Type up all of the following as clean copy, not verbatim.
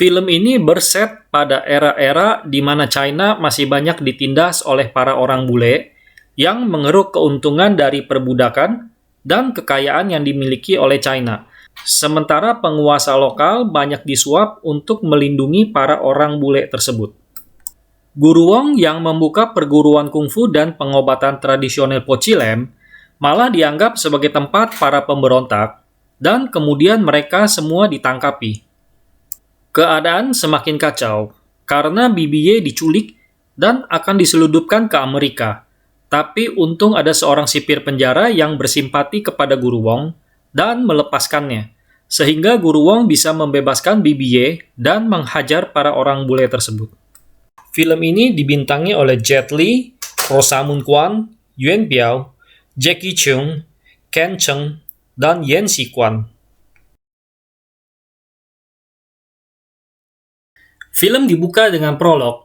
Film ini berset pada era-era di mana China masih banyak ditindas oleh para orang bule yang mengeruk keuntungan dari perbudakan dan kekayaan yang dimiliki oleh China. Sementara penguasa lokal banyak disuap untuk melindungi para orang bule tersebut. Guru Wong yang membuka perguruan kungfu dan pengobatan tradisional Pochilem malah dianggap sebagai tempat para pemberontak dan kemudian mereka semua ditangkapi. Keadaan semakin kacau karena BBY diculik dan akan diselundupkan ke Amerika. Tapi untung ada seorang sipir penjara yang bersimpati kepada Guru Wong dan melepaskannya, sehingga Guru Wong bisa membebaskan BBY dan menghajar para orang bule tersebut. Film ini dibintangi oleh Jet Li, Rosamund Kwan, Yuen Biao, Jackie Cheung, Ken Cheng, dan Yen Si Kwan. Film dibuka dengan prolog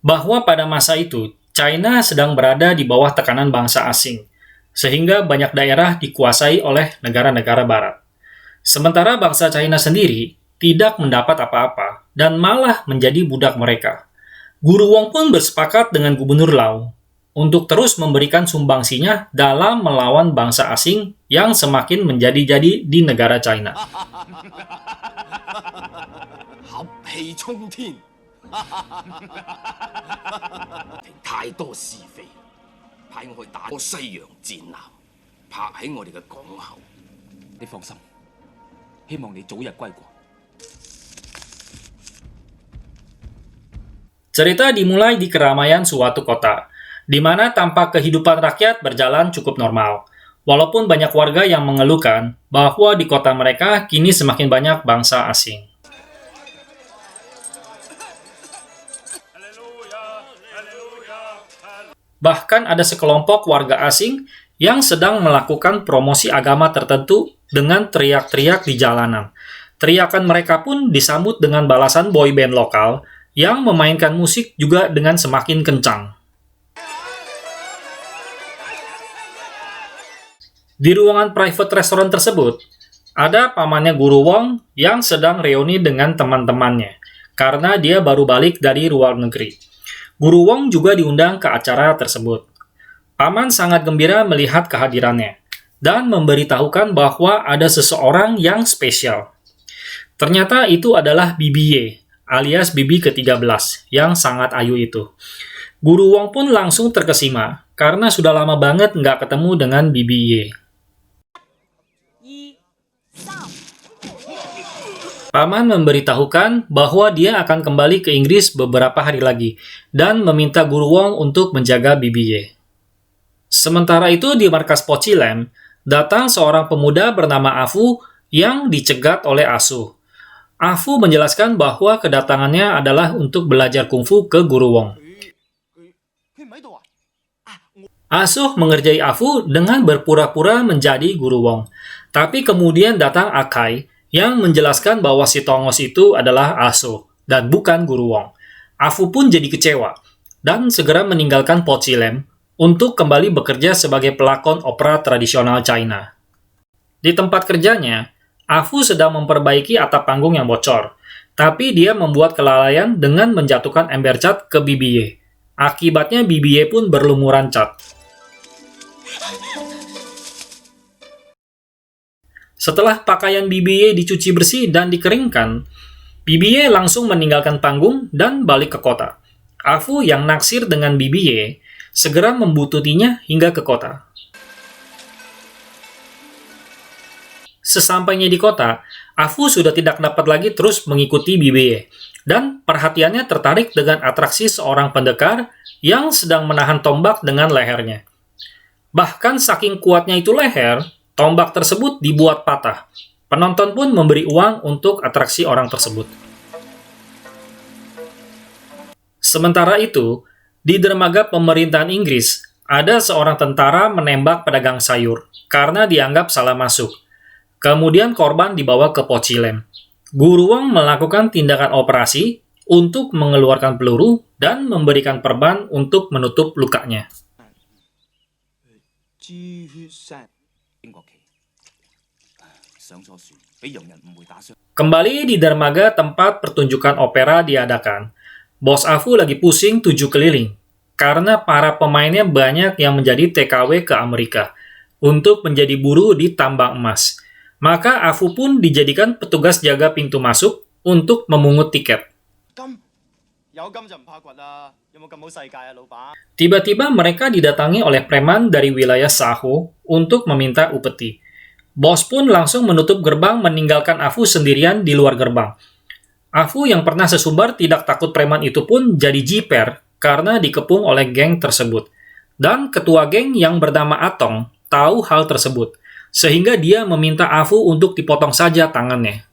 bahwa pada masa itu China sedang berada di bawah tekanan bangsa asing, sehingga banyak daerah dikuasai oleh negara-negara barat. Sementara bangsa China sendiri tidak mendapat apa-apa dan malah menjadi budak mereka. Guru Wong pun bersepakat dengan Gubernur Lau untuk terus memberikan sumbangsinya dalam melawan bangsa asing yang semakin menjadi-jadi di negara China. 合氣沖天，太多是非，派我去打個西洋戰艦，拍喺我哋嘅港口。你放心，希望你早日歸國。 Cerita dimulai di keramaian suatu kota, di mana tampak kehidupan rakyat berjalan cukup normal. Walaupun banyak warga yang mengeluhkan bahwa di kota mereka kini semakin banyak bangsa asing. Bahkan ada sekelompok warga asing yang sedang melakukan promosi agama tertentu dengan teriak-teriak di jalanan. Teriakan mereka pun disambut dengan balasan boyband lokal yang memainkan musik juga dengan semakin kencang. Di ruangan private restaurant tersebut, ada pamannya Guru Wong yang sedang reuni dengan teman-temannya karena dia baru balik dari luar negeri. Guru Wong juga diundang ke acara tersebut. Paman sangat gembira melihat kehadirannya dan memberitahukan bahwa ada seseorang yang spesial. Ternyata itu adalah BBY, alias Bibi ke-13, yang sangat ayu itu. Guru Wong pun langsung terkesima, karena sudah lama banget nggak ketemu dengan BBY. Paman memberitahukan bahwa dia akan kembali ke Inggris beberapa hari lagi, dan meminta Guru Wong untuk menjaga BBY. Sementara itu di markas Pochilem, datang seorang pemuda bernama Afu yang dicegat oleh Asuh. Afu menjelaskan bahwa kedatangannya adalah untuk belajar kungfu ke Guru Wong. Asuh mengerjai Afu dengan berpura-pura menjadi Guru Wong. Tapi kemudian datang Akai yang menjelaskan bahwa si Tongos itu adalah Asuh dan bukan Guru Wong. Afu pun jadi kecewa dan segera meninggalkan Pochilem untuk kembali bekerja sebagai pelakon opera tradisional China. Di tempat kerjanya, Afu sedang memperbaiki atap panggung yang bocor, tapi dia membuat kelalaian dengan menjatuhkan ember cat ke BBY. Akibatnya BBY pun berlumuran cat. Setelah pakaian BBY dicuci bersih dan dikeringkan, BBY langsung meninggalkan panggung dan balik ke kota. Afu yang naksir dengan BBY segera membututinya hingga ke kota. Sesampainya di kota, Afu sudah tidak dapat lagi terus mengikuti BBY, dan perhatiannya tertarik dengan atraksi seorang pendekar yang sedang menahan tombak dengan lehernya. Bahkan saking kuatnya itu leher, tombak tersebut dibuat patah. Penonton pun memberi uang untuk atraksi orang tersebut. Sementara itu, di dermaga pemerintahan Inggris, ada seorang tentara menembak pedagang sayur karena dianggap salah masuk. Kemudian korban dibawa ke Pochilem. Guru Wong melakukan tindakan operasi untuk mengeluarkan peluru dan memberikan perban untuk menutup lukanya. Kembali di dermaga tempat pertunjukan opera diadakan. Bos Afu lagi pusing 7 keliling, karena para pemainnya banyak yang menjadi TKW ke Amerika untuk menjadi buruh di tambang emas. Maka Afu pun dijadikan petugas jaga pintu masuk untuk memungut tiket. Tiba-tiba mereka didatangi oleh preman dari wilayah Saho untuk meminta upeti. Bos pun langsung menutup gerbang meninggalkan Afu sendirian di luar gerbang. Afu yang pernah sesumbar tidak takut preman itu pun jadi jiper karena dikepung oleh geng tersebut. Dan ketua geng yang bernama Atong tahu hal tersebut, sehingga dia meminta Afu untuk dipotong saja tangannya.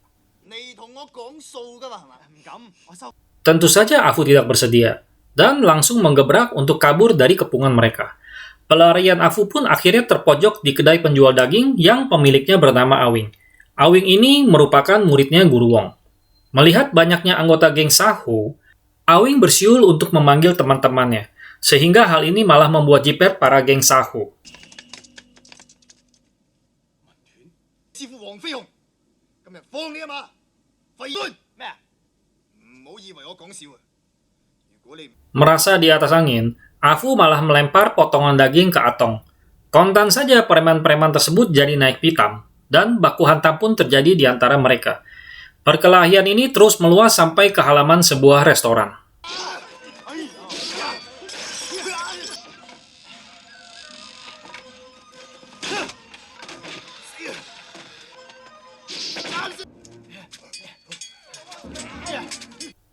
Tentu saja Afu tidak bersedia, dan langsung menggebrak untuk kabur dari kepungan mereka. Pelarian Afu pun akhirnya terpojok di kedai penjual daging yang pemiliknya bernama Awing. Awing ini merupakan muridnya Guru Wong. Melihat banyaknya anggota geng Saho, Awing bersiul untuk memanggil teman-temannya, sehingga hal ini malah membuat jiper para geng Saho. Merasa di atas angin, Afu malah melempar potongan daging ke Atong. Kontan saja preman-preman tersebut jadi naik pitam, dan baku hantam pun terjadi di antara mereka. Perkelahian ini terus meluas sampai ke halaman sebuah restoran.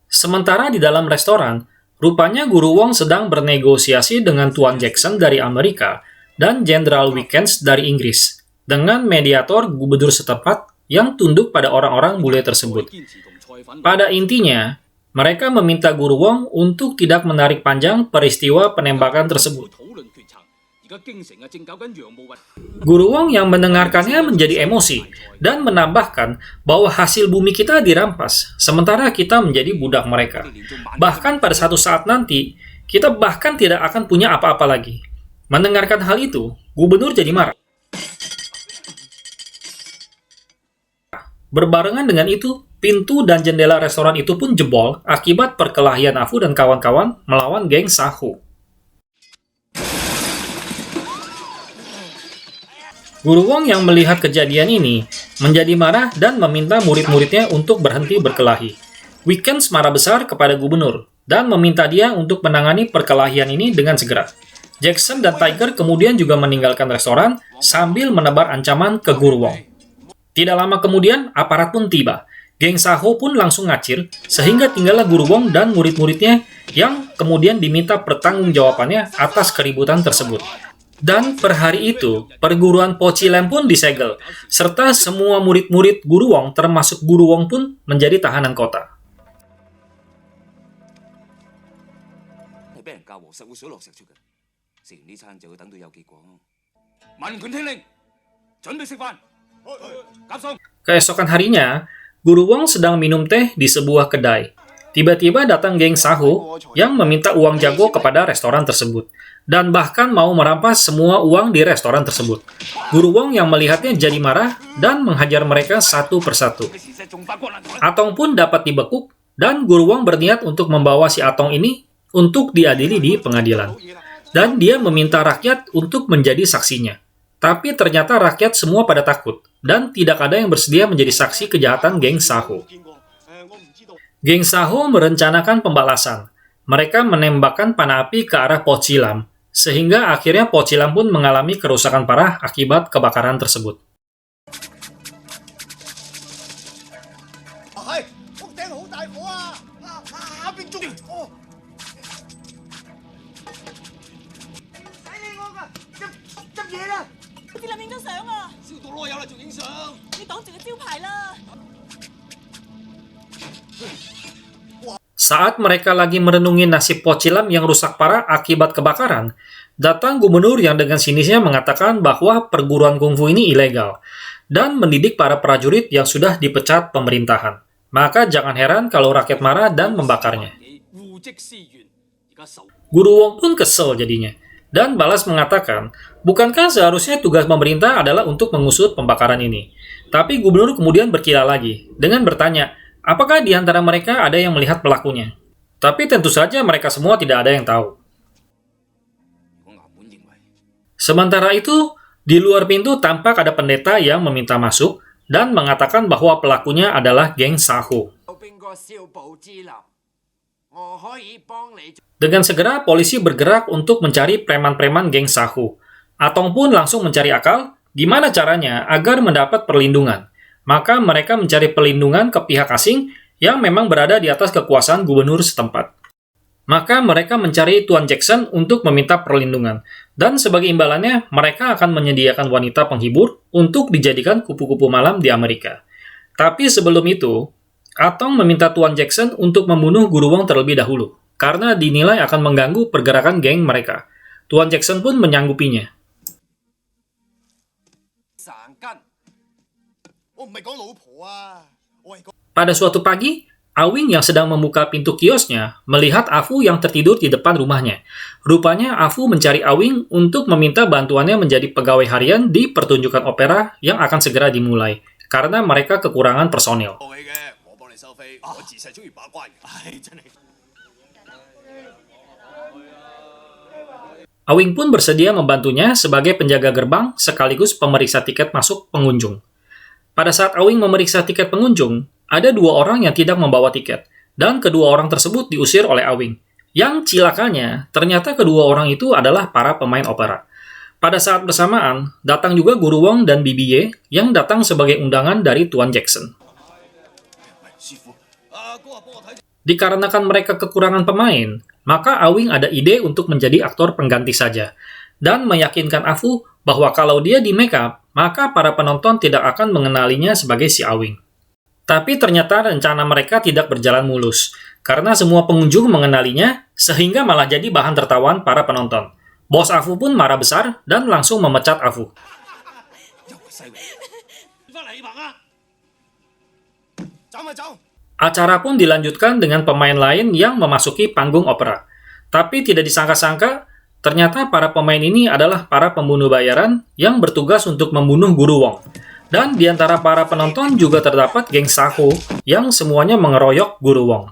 Sementara di dalam restoran, rupanya Guru Wong sedang bernegosiasi dengan Tuan Jackson dari Amerika dan Jenderal Wickens dari Inggris, dengan mediator gubernur setempat yang tunduk pada orang-orang bule tersebut. Pada intinya, mereka meminta Guru Wong untuk tidak menarik panjang peristiwa penembakan tersebut. Guru Wong yang mendengarkannya menjadi emosi dan menambahkan bahwa hasil bumi kita dirampas, sementara kita menjadi budak mereka. Bahkan pada satu saat nanti, kita bahkan tidak akan punya apa-apa lagi. Mendengarkan hal itu, gubernur jadi marah. Berbarengan dengan itu, pintu dan jendela restoran itu pun jebol akibat perkelahian Afu dan kawan-kawan melawan geng Saho. Guru Wong yang melihat kejadian ini menjadi marah dan meminta murid-muridnya untuk berhenti berkelahi. Wickens marah besar kepada gubernur dan meminta dia untuk menangani perkelahian ini dengan segera. Jackson dan Tiger kemudian juga meninggalkan restoran sambil menebar ancaman ke Guru Wong. Tidak lama kemudian, aparat pun tiba. Geng Saho pun langsung ngacir, sehingga tinggallah Guru Wong dan murid-muridnya yang kemudian diminta pertanggungjawabannya atas keributan tersebut. Dan per hari itu, perguruan Po Chi Lam pun disegel, serta semua murid-murid Guru Wong termasuk Guru Wong pun menjadi tahanan kota. Keesokan harinya, Guru Wong sedang minum teh di sebuah kedai. Tiba-tiba datang geng Saho yang meminta uang jago kepada restoran tersebut, dan bahkan mau merampas semua uang di restoran tersebut. Guru Wong yang melihatnya jadi marah dan menghajar mereka satu persatu. Atong pun dapat dibekuk, dan Guru Wong berniat untuk membawa si Atong ini untuk diadili di pengadilan. Dan dia meminta rakyat untuk menjadi saksinya. Tapi ternyata rakyat semua pada takut, dan tidak ada yang bersedia menjadi saksi kejahatan geng Saho. Geng Saho merencanakan pembalasan. Mereka menembakkan panah api ke arah Po Chi Lam, sehingga akhirnya Po Chi Lam pun mengalami kerusakan parah akibat kebakaran tersebut. Saat mereka lagi merenungi nasib Po Chi Lam yang rusak parah akibat kebakaran, datang gubernur yang dengan sinisnya mengatakan bahwa perguruan kungfu ini ilegal dan mendidik para prajurit yang sudah dipecat pemerintahan. Maka jangan heran kalau rakyat marah dan membakarnya. Guru Wong pun kesel jadinya, dan balas mengatakan, bukankah seharusnya tugas pemerintah adalah untuk mengusut pembakaran ini? Tapi gubernur kemudian berkilah lagi, dengan bertanya, apakah di antara mereka ada yang melihat pelakunya? Tapi tentu saja mereka semua tidak ada yang tahu. Sementara itu, di luar pintu tampak ada pendeta yang meminta masuk dan mengatakan bahwa pelakunya adalah geng Saho. Dengan segera, polisi bergerak untuk mencari preman-preman geng Saho. Atong pun langsung mencari akal, gimana caranya agar mendapat perlindungan. Maka mereka mencari perlindungan ke pihak asing yang memang berada di atas kekuasaan gubernur setempat. Maka mereka mencari Tuan Jackson untuk meminta perlindungan. Dan sebagai imbalannya, mereka akan menyediakan wanita penghibur untuk dijadikan kupu-kupu malam di Amerika. Tapi sebelum itu, Atong meminta Tuan Jackson untuk membunuh Guru Wong terlebih dahulu, karena dinilai akan mengganggu pergerakan geng mereka. Tuan Jackson pun menyanggupinya. Pada suatu pagi, Awing yang sedang membuka pintu kiosnya melihat Afu yang tertidur di depan rumahnya. Rupanya Afu mencari Awing untuk meminta bantuannya menjadi pegawai harian di pertunjukan opera yang akan segera dimulai, karena mereka kekurangan personil. Awing pun bersedia membantunya sebagai penjaga gerbang sekaligus pemeriksa tiket masuk pengunjung. Pada saat Awing memeriksa tiket pengunjung, ada dua orang yang tidak membawa tiket, dan kedua orang tersebut diusir oleh Awing. Yang cilakanya, ternyata kedua orang itu adalah para pemain opera. Pada saat bersamaan, datang juga Guru Wong dan Bibi Ye yang datang sebagai undangan dari Tuan Jackson. Dikarenakan mereka kekurangan pemain, maka Awing ada ide untuk menjadi aktor pengganti saja, dan meyakinkan Afu bahwa kalau dia di make up, maka para penonton tidak akan mengenalinya sebagai si Awing. Tapi ternyata rencana mereka tidak berjalan mulus, karena semua pengunjung mengenalinya, sehingga malah jadi bahan tertawaan para penonton. Bos Afu pun marah besar dan langsung memecat Afu. Acara pun dilanjutkan dengan pemain lain yang memasuki panggung opera. Tapi tidak disangka-sangka, ternyata para pemain ini adalah para pembunuh bayaran yang bertugas untuk membunuh Guru Wong. Dan di antara para penonton juga terdapat geng Saho yang semuanya mengeroyok Guru Wong.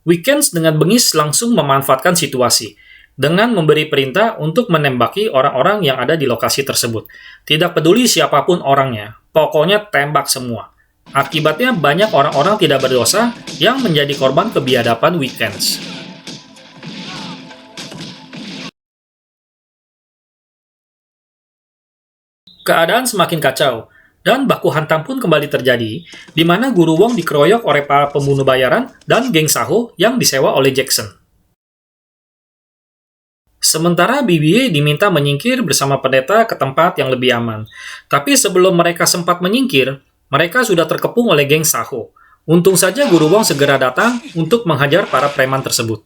Weekends dengan bengis langsung memanfaatkan situasi dengan memberi perintah untuk menembaki orang-orang yang ada di lokasi tersebut. Tidak peduli siapapun orangnya, pokoknya tembak semua. Akibatnya banyak orang-orang tidak berdosa yang menjadi korban kebiadaban Weekends. Keadaan semakin kacau, dan baku hantam pun kembali terjadi, di mana Guru Wong dikeroyok oleh para pembunuh bayaran dan geng Saho yang disewa oleh Jackson. Sementara Bibi Ye diminta menyingkir bersama pendeta ke tempat yang lebih aman. Tapi sebelum mereka sempat menyingkir, mereka sudah terkepung oleh geng Saho. Untung saja Guru Wong segera datang untuk menghajar para preman tersebut.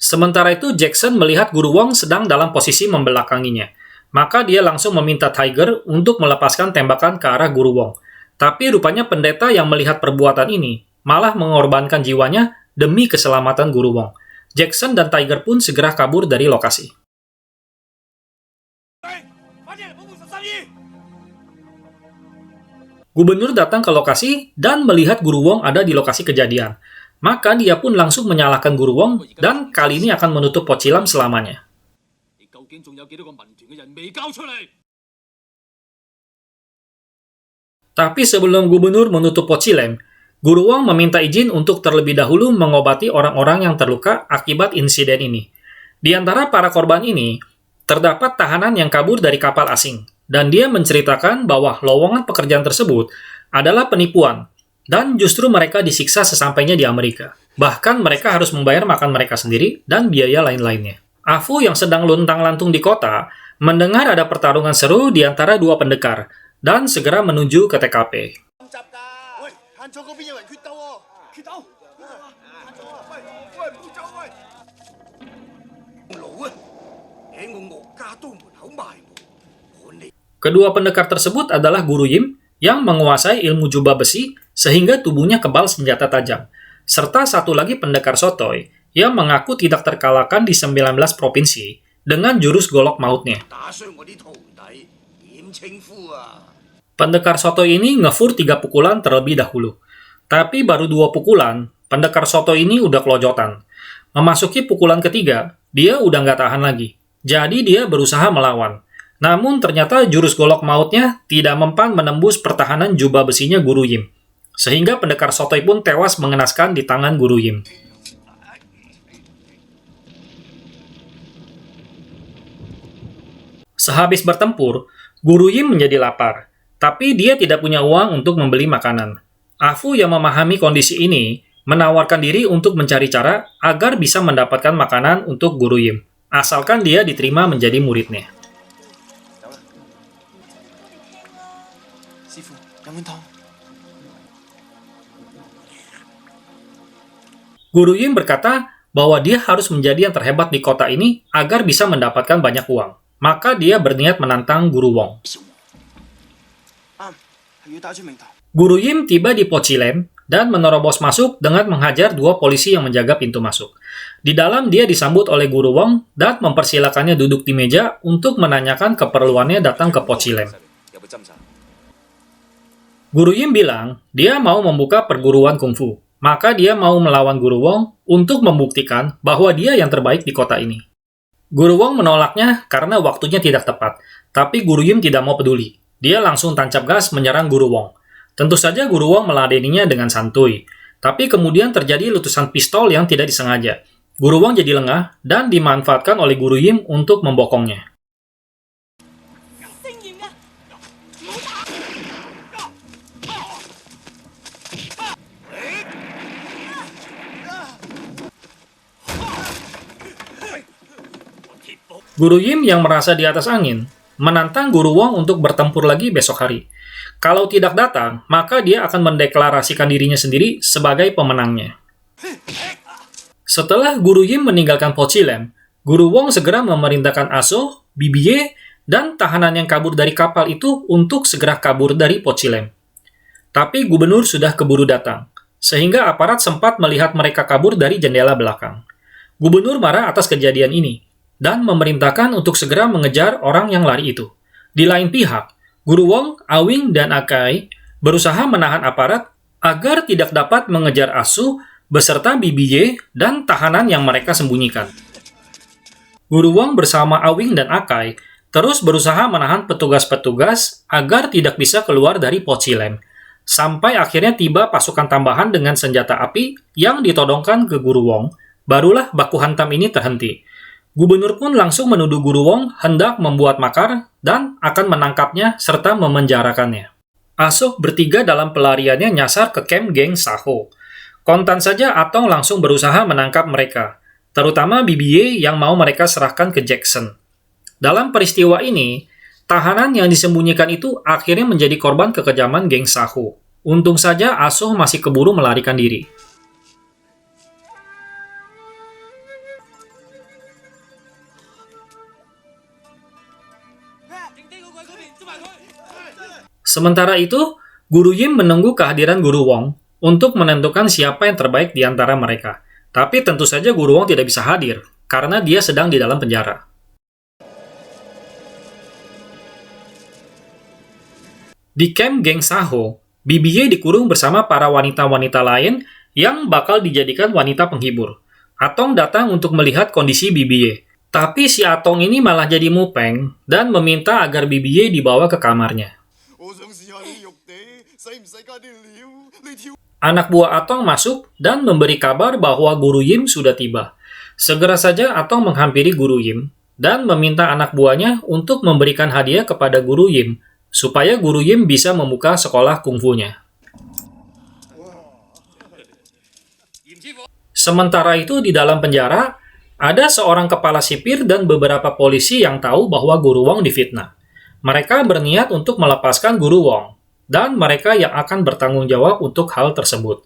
Sementara itu, Jackson melihat Guru Wong sedang dalam posisi membelakanginya. Maka dia langsung meminta Tiger untuk melepaskan tembakan ke arah Guru Wong. Tapi rupanya pendeta yang melihat perbuatan ini malah mengorbankan jiwanya demi keselamatan Guru Wong. Jackson dan Tiger pun segera kabur dari lokasi. Gubernur datang ke lokasi dan melihat Guru Wong ada di lokasi kejadian. Maka dia pun langsung menyalahkan Guru Wong dan kali ini akan menutup Pocilam selamanya. Tapi sebelum gubernur menutup Pocilam, Guru Wong meminta izin untuk terlebih dahulu mengobati orang-orang yang terluka akibat insiden ini. Di antara para korban ini, terdapat tahanan yang kabur dari kapal asing, dan dia menceritakan bahwa lowongan pekerjaan tersebut adalah penipuan, dan justru mereka disiksa sesampainya di Amerika. Bahkan mereka harus membayar makan mereka sendiri dan biaya lain-lainnya. Afu yang sedang luntang-lantung di kota mendengar ada pertarungan seru di antara dua pendekar dan segera menuju ke TKP. Kedua pendekar tersebut adalah Guru Yim yang menguasai ilmu jubah besi sehingga tubuhnya kebal senjata tajam, serta satu lagi pendekar sotoy yang mengaku tidak terkalahkan di 19 provinsi, dengan jurus golok mautnya. 打傷我啲徒弟，點稱呼啊？ Pendekar soto ini ngefur 3 pukulan terlebih dahulu. Tapi baru 2 pukulan, pendekar soto ini udah kelojotan. Memasuki pukulan ketiga, dia udah nggak tahan lagi. Jadi dia berusaha melawan. Namun ternyata jurus golok mautnya tidak mempan menembus pertahanan jubah besinya Guru Yim. Sehingga pendekar sotoi pun tewas mengenaskan di tangan Guru Yim. Sehabis bertempur, Guru Yim menjadi lapar. Tapi dia tidak punya uang untuk membeli makanan. Afu yang memahami kondisi ini, menawarkan diri untuk mencari cara agar bisa mendapatkan makanan untuk Guru Yim. Asalkan dia diterima menjadi muridnya. Guru Yim berkata bahwa dia harus menjadi yang terhebat di kota ini agar bisa mendapatkan banyak uang. Maka dia berniat menantang Guru Wong. Guru Yim tiba di Po Chilem dan menerobos masuk dengan menghajar 2 polisi yang menjaga pintu masuk. Di dalam dia disambut oleh Guru Wong dan mempersilakannya duduk di meja untuk menanyakan keperluannya datang ke Po Chilem. Guru Yim bilang dia mau membuka perguruan kungfu. Maka dia mau melawan Guru Wong untuk membuktikan bahwa dia yang terbaik di kota ini. Guru Wong menolaknya karena waktunya tidak tepat, tapi Guru Yim tidak mau peduli. Dia langsung tancap gas menyerang Guru Wong. Tentu saja Guru Wong meladeninya dengan santuy. Tapi kemudian terjadi letusan pistol yang tidak disengaja. Guru Wong jadi lengah dan dimanfaatkan oleh Guru Yim untuk membokongnya. Guru Yim yang merasa di atas angin, menantang Guru Wong untuk bertempur lagi besok hari. Kalau tidak datang, maka dia akan mendeklarasikan dirinya sendiri sebagai pemenangnya. Setelah Guru Yim meninggalkan Po Chilem, Guru Wong segera memerintahkan Aso, Bibie, dan tahanan yang kabur dari kapal itu untuk segera kabur dari Po Chilem. Tapi gubernur sudah keburu datang, sehingga aparat sempat melihat mereka kabur dari jendela belakang. Gubernur marah atas kejadian ini, dan memerintahkan untuk segera mengejar orang yang lari itu. Di lain pihak, Guru Wong, Awing, dan Akai berusaha menahan aparat agar tidak dapat mengejar Asu beserta Bibie dan tahanan yang mereka sembunyikan. Guru Wong bersama Awing dan Akai terus berusaha menahan petugas-petugas agar tidak bisa keluar dari Po Chilem, sampai akhirnya tiba pasukan tambahan dengan senjata api yang ditodongkan ke Guru Wong, barulah baku hantam ini terhenti. Gubernur pun langsung menuduh Guru Wong hendak membuat makar dan akan menangkapnya serta memenjarakannya. Asok bertiga dalam pelariannya nyasar ke kamp geng Saho. Kontan saja Atong langsung berusaha menangkap mereka, terutama Bibie yang mau mereka serahkan ke Jackson. Dalam peristiwa ini, tahanan yang disembunyikan itu akhirnya menjadi korban kekejaman geng Saho. Untung saja Asok masih keburu melarikan diri. Sementara itu, Guru Yim menunggu kehadiran Guru Wong untuk menentukan siapa yang terbaik di antara mereka. Tapi tentu saja Guru Wong tidak bisa hadir, karena dia sedang di dalam penjara. Di kamp geng Saho, Bibie dikurung bersama para wanita-wanita lain yang bakal dijadikan wanita penghibur. Atong datang untuk melihat kondisi Bibie. Tapi si Atong ini malah jadi mupeng dan meminta agar Bibie dibawa ke kamarnya. Anak buah Atong masuk dan memberi kabar bahwa Guru Yim sudah tiba. Segera saja Atong menghampiri Guru Yim dan meminta anak buahnya untuk memberikan hadiah kepada Guru Yim supaya Guru Yim bisa membuka sekolah kungfunya. Sementara itu di dalam penjara, ada seorang kepala sipir dan beberapa polisi yang tahu bahwa Guru Wong difitnah. Mereka berniat untuk melepaskan Guru Wong, dan mereka yang akan bertanggung jawab untuk hal tersebut.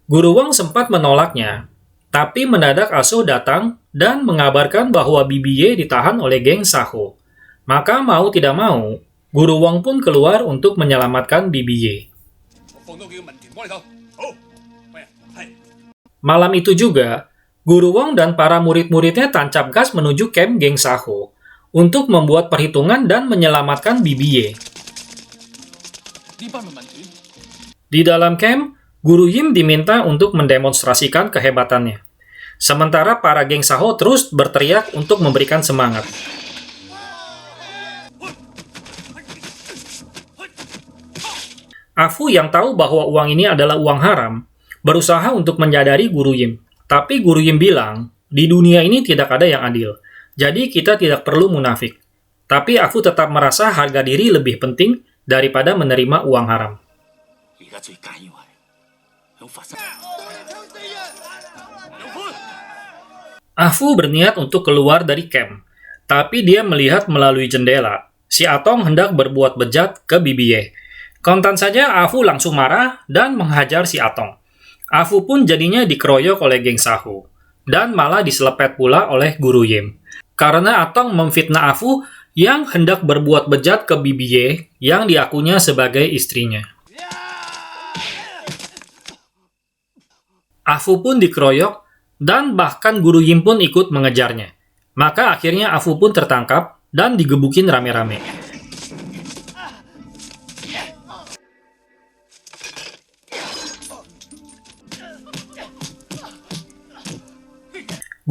Guru Wong sempat menolaknya, tapi mendadak Aso datang dan mengabarkan bahwa Bibie ditahan oleh geng Saho. Maka mau tidak mau, Guru Wong pun keluar untuk menyelamatkan Bibie. Malam itu juga, Guru Wong dan para murid-muridnya tancap gas menuju camp geng Saho untuk membuat perhitungan dan menyelamatkan Bibiye. Di dalam camp, Guru Yim diminta untuk mendemonstrasikan kehebatannya. Sementara para geng Saho terus berteriak untuk memberikan semangat. Afu yang tahu bahwa uang ini adalah uang haram, berusaha untuk menyadari Guru Yim. Tapi Guru Yim bilang, di dunia ini tidak ada yang adil, jadi kita tidak perlu munafik. Tapi Afu tetap merasa harga diri lebih penting daripada menerima uang haram. Afu berniat untuk keluar dari camp, tapi dia melihat melalui jendela. Si Atong hendak berbuat bejat ke Bibiye. Kontan saja Afu langsung marah dan menghajar si Atong. Afu pun jadinya dikeroyok oleh geng Saho, dan malah diselepet pula oleh Guru Yim. Karena Atong memfitnah Afu yang hendak berbuat bejat ke Bibiye yang diakunya sebagai istrinya. Afu pun dikeroyok, dan bahkan Guru Yim pun ikut mengejarnya. Maka akhirnya Afu pun tertangkap dan digebukin rame-rame.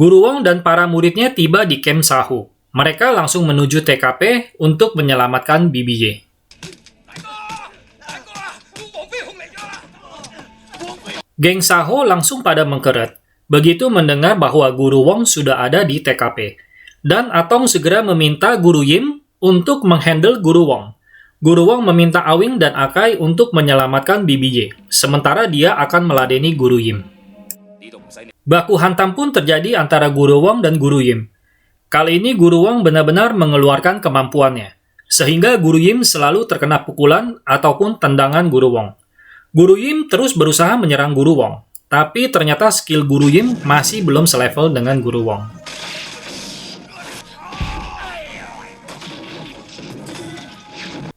Guru Wong dan para muridnya tiba di camp Saho. Mereka langsung menuju TKP untuk menyelamatkan Bibiye. Geng Saho langsung pada mengkeret, begitu mendengar bahwa Guru Wong sudah ada di TKP. Dan Atong segera meminta Guru Yim untuk menghandle Guru Wong. Guru Wong meminta Awing dan Akai untuk menyelamatkan Bibiye, sementara dia akan meladeni Guru Yim. Baku hantam pun terjadi antara Guru Wong dan Guru Yim. Kali ini Guru Wong benar-benar mengeluarkan kemampuannya, sehingga Guru Yim selalu terkena pukulan ataupun tendangan Guru Wong. Guru Yim terus berusaha menyerang Guru Wong, tapi ternyata skill Guru Yim masih belum selevel dengan Guru Wong.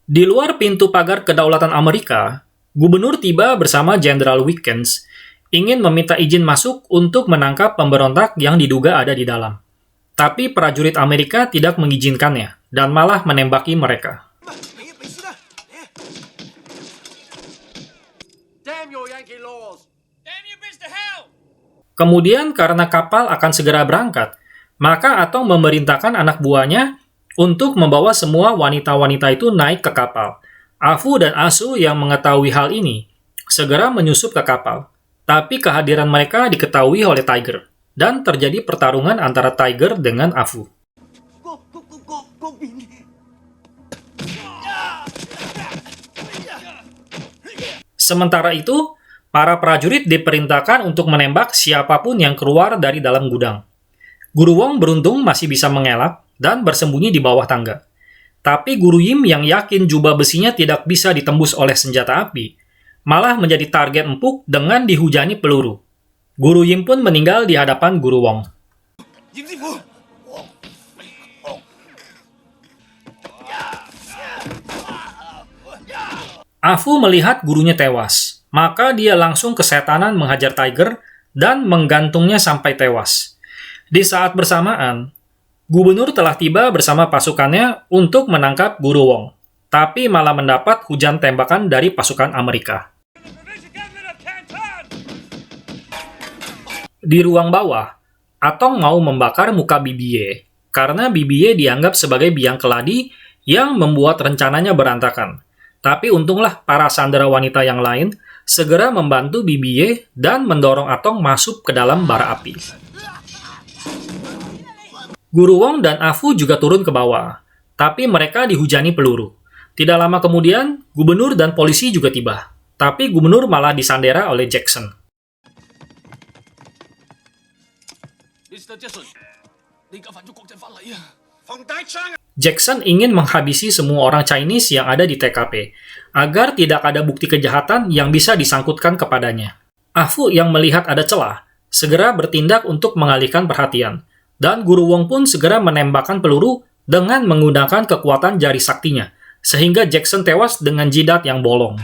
Di luar pintu pagar kedaulatan Amerika, Gubernur tiba bersama Jenderal Wickens ingin meminta izin masuk untuk menangkap pemberontak yang diduga ada di dalam. Tapi prajurit Amerika tidak mengizinkannya dan malah menembaki mereka. Kemudian karena kapal akan segera berangkat, maka Atong memerintahkan anak buahnya untuk membawa semua wanita-wanita itu naik ke kapal. Afu dan Asu yang mengetahui hal ini segera menyusup ke kapal. Tapi kehadiran mereka diketahui oleh Tiger, dan terjadi pertarungan antara Tiger dengan Afu. Sementara itu, para prajurit diperintahkan untuk menembak siapapun yang keluar dari dalam gudang. Guru Wong beruntung masih bisa mengelak dan bersembunyi di bawah tangga. Tapi Guru Yim yang yakin jubah besinya tidak bisa ditembus oleh senjata api, malah menjadi target empuk dengan dihujani peluru. Guru Yim pun meninggal di hadapan Guru Wong. Afu melihat gurunya tewas, maka dia langsung kesetanan menghajar Tiger dan menggantungnya sampai tewas. Di saat bersamaan, Gubernur telah tiba bersama pasukannya untuk menangkap Guru Wong, tapi malah mendapat hujan tembakan dari pasukan Amerika. Di ruang bawah, Atong mau membakar muka Bibiye, karena Bibiye dianggap sebagai biang keladi yang membuat rencananya berantakan. Tapi untunglah para sandera wanita yang lain segera membantu Bibiye dan mendorong Atong masuk ke dalam bara api. Guru Wong dan Afu juga turun ke bawah, tapi mereka dihujani peluru. Tidak lama kemudian, gubernur dan polisi juga tiba, tapi gubernur malah disandera oleh Jackson. Jackson ingin menghabisi semua orang Chinese yang ada di TKP, agar tidak ada bukti kejahatan yang bisa disangkutkan kepadanya. Afu yang melihat ada celah, segera bertindak untuk mengalihkan perhatian, dan Guru Wong pun segera menembakkan peluru dengan menggunakan kekuatan jari saktinya, sehingga Jackson tewas dengan jidat yang bolong.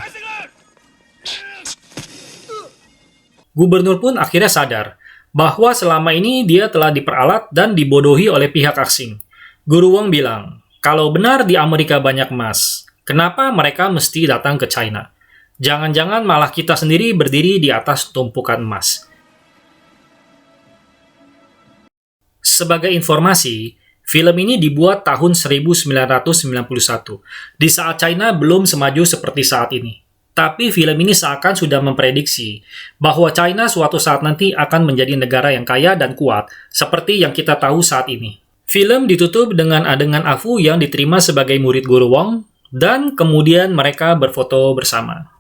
Gubernur pun akhirnya sadar, bahwa selama ini dia telah diperalat dan dibodohi oleh pihak asing. Guru Wong bilang, kalau benar di Amerika banyak emas, kenapa mereka mesti datang ke China? Jangan-jangan malah kita sendiri berdiri di atas tumpukan emas. Sebagai informasi, film ini dibuat tahun 1991, di saat China belum semaju seperti saat ini. Tapi film ini seakan sudah memprediksi bahwa China suatu saat nanti akan menjadi negara yang kaya dan kuat, seperti yang kita tahu saat ini. Film ditutup dengan adegan Afu yang diterima sebagai murid Guru Wong, dan kemudian mereka berfoto bersama.